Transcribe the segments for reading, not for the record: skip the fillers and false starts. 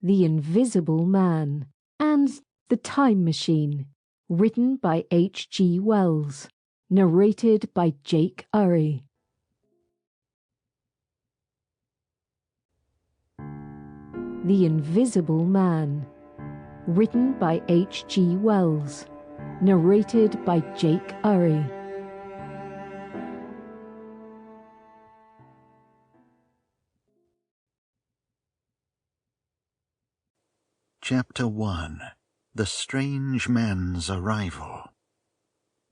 The Invisible Man, and The Time Machine, written by H.G. Wells, narrated by Jake Urry. The Invisible Man, written by H.G. Wells, narrated by Jake Urry. Chapter 1. The Strange Man's Arrival.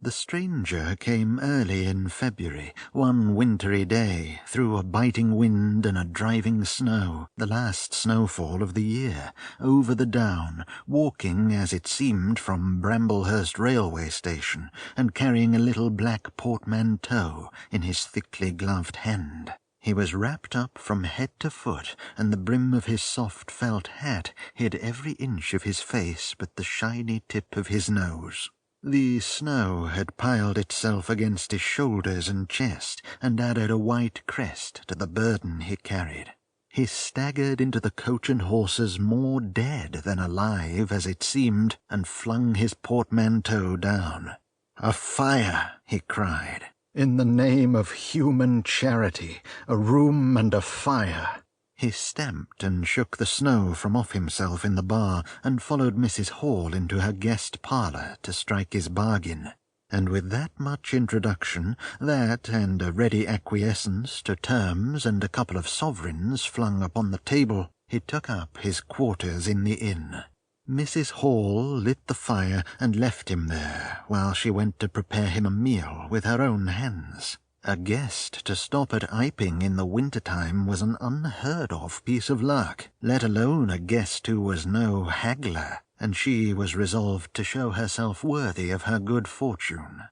The stranger came early in February, one wintry day, through a biting wind and a driving snow, the last snowfall of the year, over the down, walking, as it seemed, from Bramblehurst railway station, and carrying a little black portmanteau in his thickly gloved hand. He was wrapped up from head to foot, and the brim of his soft felt hat hid every inch of his face but the shiny tip of his nose. The snow had piled itself against his shoulders and chest, and added a white crest to the burden he carried. He staggered into the coach and horses more dead than alive, as it seemed, and flung his portmanteau down. "A fire!" he cried. "In the name of human charity, a room and a fire!" He stamped and shook the snow from off himself in the bar, and followed Mrs. Hall into her guest parlour to strike his bargain. And with that much introduction, that and a ready acquiescence to terms and a couple of sovereigns flung upon the table, he took up his quarters in the inn. Mrs. Hall lit the fire and left him there, while she went to prepare him a meal with her own hands. A guest to stop at Iping in the winter-time was an unheard-of piece of luck, let alone a guest who was no haggler, and she was resolved to show herself worthy of her good fortune.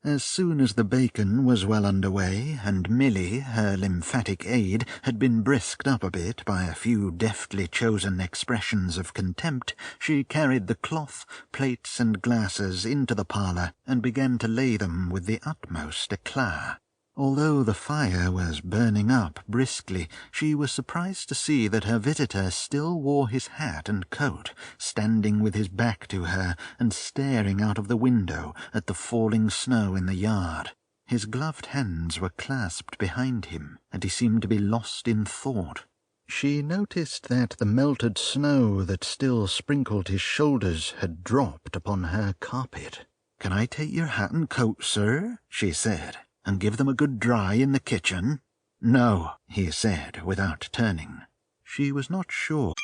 As soon as the bacon was well under way, and Milly, her lymphatic aid, had been brisked up a bit by a few deftly chosen expressions of contempt, she carried the cloth, plates, and glasses into the parlour, and began to lay them with the utmost eclat. Although the fire was burning up briskly, she was surprised to see that her visitor still wore his hat and coat, standing with his back to her and staring out of the window at the falling snow in the yard. His gloved hands were clasped behind him, and he seemed to be lost in thought. She noticed that the melted snow that still sprinkled his shoulders had dropped upon her carpet. "Can I take your hat and coat, sir?" she said, "and give them a good dry in the kitchen?" "No," he said, without turning. She was not sure.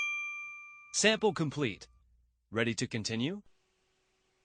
Sample complete. Ready to continue?